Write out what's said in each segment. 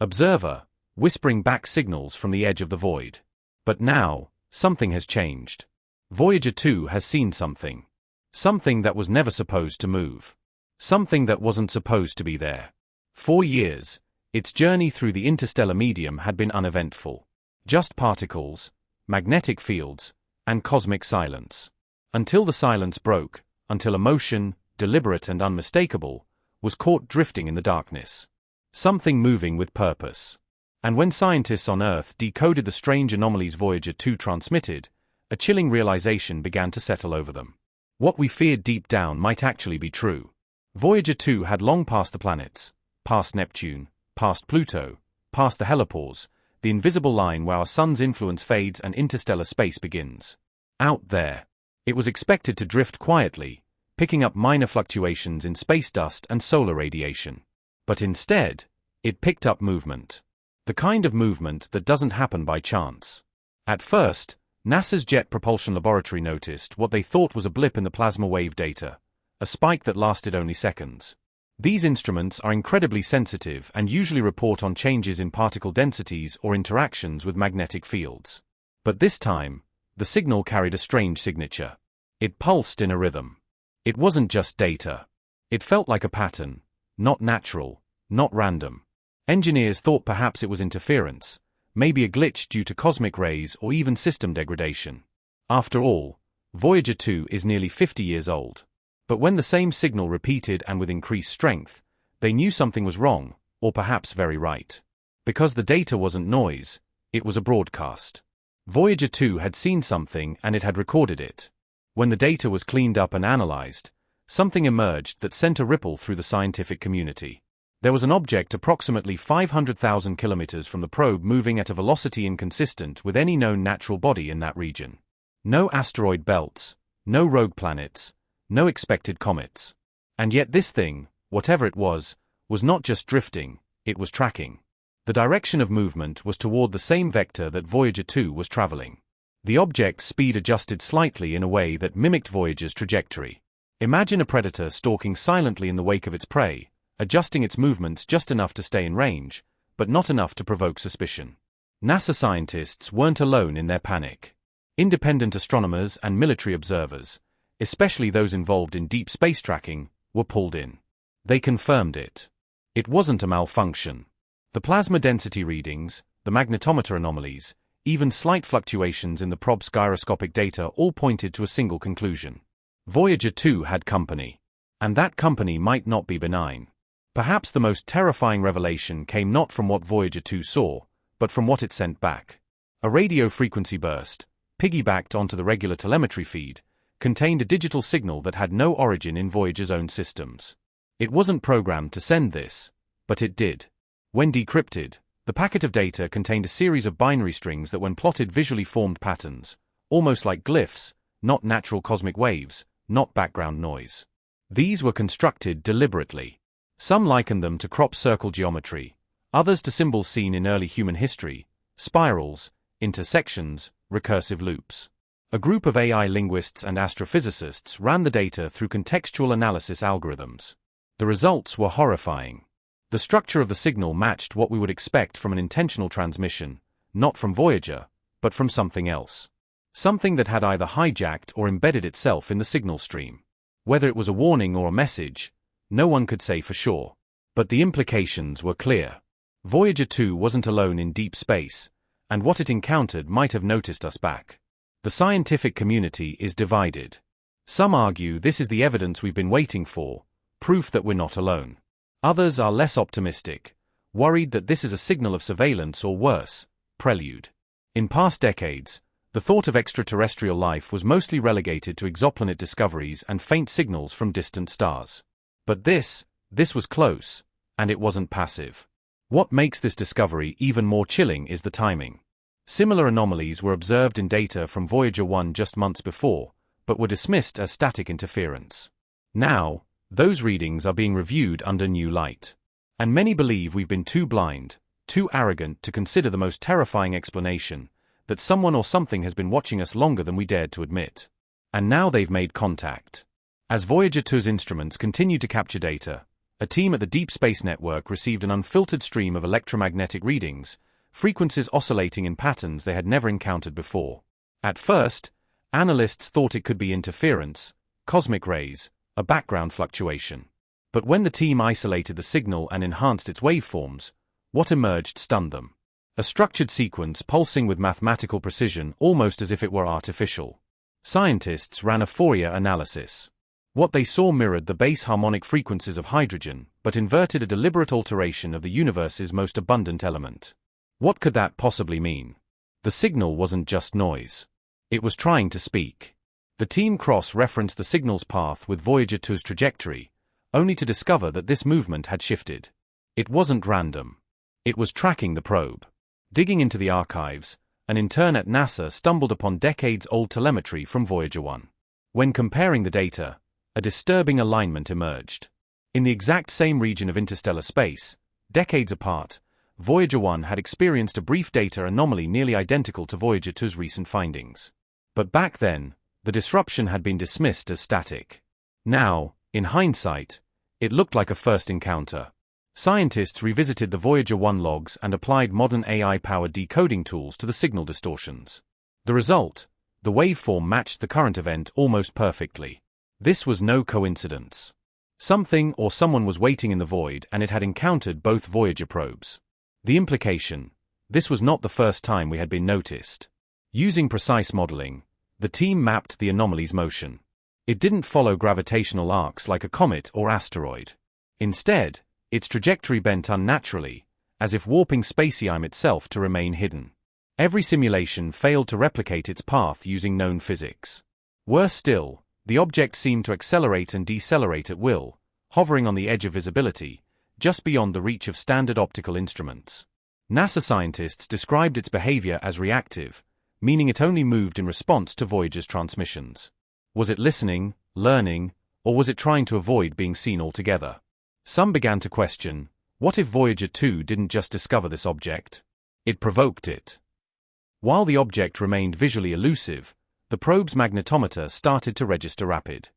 Observer, whispering back signals from the edge of the void. But now, something has changed. Voyager 2 has seen something. Something that was never supposed to move. Something that wasn't supposed to be there. 4 years, its journey through the interstellar medium had been uneventful. Just particles, magnetic fields, and cosmic silence. Until the silence broke, until a motion, deliberate and unmistakable, was caught drifting in the darkness. Something moving with purpose. And when scientists on Earth decoded the strange anomalies Voyager 2 transmitted, a chilling realization began to settle over them. What we feared deep down might actually be true. Voyager 2 had long passed the planets, past Neptune, past Pluto, past the helipause, the invisible line where our sun's influence fades and interstellar space begins. Out there, it was expected to drift quietly, picking up minor fluctuations in space dust and solar radiation. But instead, it picked up movement. The kind of movement that doesn't happen by chance. At first, NASA's Jet Propulsion Laboratory noticed what they thought was a blip in the plasma wave data, a spike that lasted only seconds. These instruments are incredibly sensitive and usually report on changes in particle densities or interactions with magnetic fields. But this time, the signal carried a strange signature. It pulsed in a rhythm. It wasn't just data. It felt like a pattern, not natural, not random. Engineers thought perhaps it was interference, maybe a glitch due to cosmic rays or even system degradation. After all, Voyager 2 is nearly 50 years old. But when the same signal repeated and with increased strength, they knew something was wrong, or perhaps very right. Because the data wasn't noise, it was a broadcast. Voyager 2 had seen something and it had recorded it. When the data was cleaned up and analyzed, something emerged that sent a ripple through the scientific community. There was an object approximately 500,000 kilometers from the probe moving at a velocity inconsistent with any known natural body in that region. No asteroid belts, no rogue planets, no expected comets. And yet this thing, whatever it was not just drifting, it was tracking. The direction of movement was toward the same vector that Voyager 2 was traveling. The object's speed adjusted slightly in a way that mimicked Voyager's trajectory. Imagine a predator stalking silently in the wake of its prey, adjusting its movements just enough to stay in range, but not enough to provoke suspicion. NASA scientists weren't alone in their panic. Independent astronomers and military observers, especially those involved in deep space tracking, were pulled in. They confirmed it. It wasn't a malfunction. The plasma density readings, the magnetometer anomalies, even slight fluctuations in the probe's gyroscopic data all pointed to a single conclusion. Voyager 2 had company. And that company might not be benign. Perhaps the most terrifying revelation came not from what Voyager 2 saw, but from what it sent back. A radio frequency burst, piggybacked onto the regular telemetry feed, contained a digital signal that had no origin in Voyager's own systems. It wasn't programmed to send this, but it did. When decrypted, the packet of data contained a series of binary strings that when plotted visually formed patterns, almost like glyphs, not natural cosmic waves, not background noise. These were constructed deliberately. Some likened them to crop circle geometry, others to symbols seen in early human history, spirals, intersections, recursive loops. A group of AI linguists and astrophysicists ran the data through contextual analysis algorithms. The results were horrifying. The structure of the signal matched what we would expect from an intentional transmission, not from Voyager, but from something else. Something that had either hijacked or embedded itself in the signal stream. Whether it was a warning or a message, no one could say for sure. But the implications were clear. Voyager 2 wasn't alone in deep space, and what it encountered might have noticed us back. The scientific community is divided. Some argue this is the evidence we've been waiting for, proof that we're not alone. Others are less optimistic, worried that this is a signal of surveillance or worse, prelude. In past decades, the thought of extraterrestrial life was mostly relegated to exoplanet discoveries and faint signals from distant stars. But this was close, and it wasn't passive. What makes this discovery even more chilling is the timing. Similar anomalies were observed in data from Voyager 1 just months before, but were dismissed as static interference. Now, those readings are being reviewed under new light. And many believe we've been too blind, too arrogant to consider the most terrifying explanation, that someone or something has been watching us longer than we dared to admit. And now they've made contact. As Voyager 2's instruments continue to capture data, A team at the Deep Space Network received an unfiltered stream of electromagnetic readings, frequencies oscillating in patterns they had never encountered before. At first, analysts thought it could be interference, cosmic rays, a background fluctuation. But when the team isolated the signal and enhanced its waveforms, what emerged stunned them. A structured sequence pulsing with mathematical precision, almost as if it were artificial. Scientists ran a Fourier analysis. What they saw mirrored the base harmonic frequencies of hydrogen, but inverted a deliberate alteration of the universe's most abundant element. What could that possibly mean? The signal wasn't just noise. It was trying to speak. The team cross-referenced the signal's path with Voyager 2's trajectory, only to discover that this movement had shifted. It wasn't random. It was tracking the probe. Digging into the archives, an intern at NASA stumbled upon decades-old telemetry from Voyager 1. When comparing the data, a disturbing alignment emerged. In the exact same region of interstellar space, decades apart, Voyager 1 had experienced a brief data anomaly nearly identical to Voyager 2's recent findings. But back then, the disruption had been dismissed as static. Now, in hindsight, it looked like a first encounter. Scientists revisited the Voyager 1 logs and applied modern AI-powered decoding tools to the signal distortions. The result, the waveform matched the current event almost perfectly. This was no coincidence. Something or someone was waiting in the void, and it had encountered both Voyager probes. The implication: this was not the first time we had been noticed. Using precise modeling, the team mapped the anomaly's motion. It didn't follow gravitational arcs like a comet or asteroid. Instead, its trajectory bent unnaturally, as if warping space-time itself to remain hidden. Every simulation failed to replicate its path using known physics. Worse still, the object seemed to accelerate and decelerate at will, hovering on the edge of visibility, just beyond the reach of standard optical instruments. NASA scientists described its behavior as reactive, meaning it only moved in response to Voyager's transmissions. Was it listening, learning, or was it trying to avoid being seen altogether? Some began to question, what if Voyager 2 didn't just discover this object? It provoked it. While the object remained visually elusive, the probe's magnetometer started to register rapid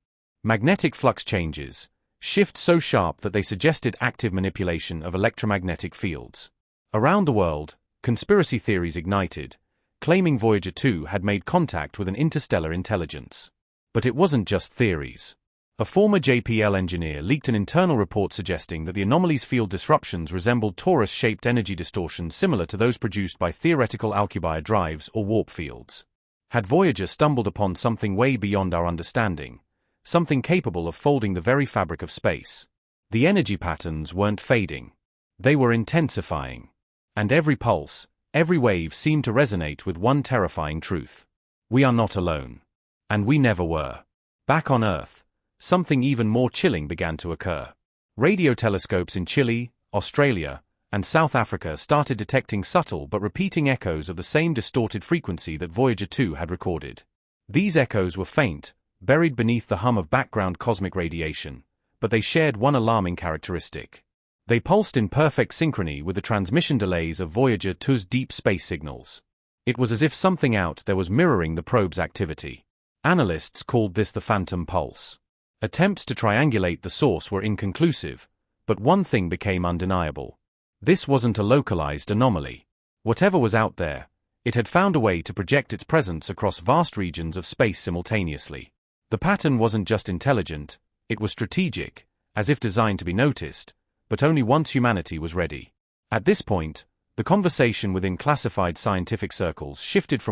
magnetic flux changes, shifts so sharp that they suggested active manipulation of electromagnetic fields. Around the world, conspiracy theories ignited, claiming Voyager 2 had made contact with an interstellar intelligence. But it wasn't just theories. A former JPL engineer leaked an internal report suggesting that the anomaly's field disruptions resembled torus-shaped energy distortions similar to those produced by theoretical Alcubierre drives or warp fields. Had Voyager stumbled upon something way beyond our understanding, something capable of folding the very fabric of space? The energy patterns weren't fading. They were intensifying. And every pulse, every wave seemed to resonate with one terrifying truth. We are not alone. And we never were. Back on Earth, something even more chilling began to occur. Radio telescopes in Chile, Australia, and South Africa started detecting subtle but repeating echoes of the same distorted frequency that Voyager 2 had recorded. These echoes were faint, buried beneath the hum of background cosmic radiation, but they shared one alarming characteristic. They pulsed in perfect synchrony with the transmission delays of Voyager 2's deep space signals. It was as if something out there was mirroring the probe's activity. Analysts called this the phantom pulse. Attempts to triangulate the source were inconclusive, but one thing became undeniable. This wasn't a localized anomaly. Whatever was out there, it had found a way to project its presence across vast regions of space simultaneously. The pattern wasn't just intelligent, it was strategic, as if designed to be noticed, but only once humanity was ready. At this point, the conversation within classified scientific circles shifted from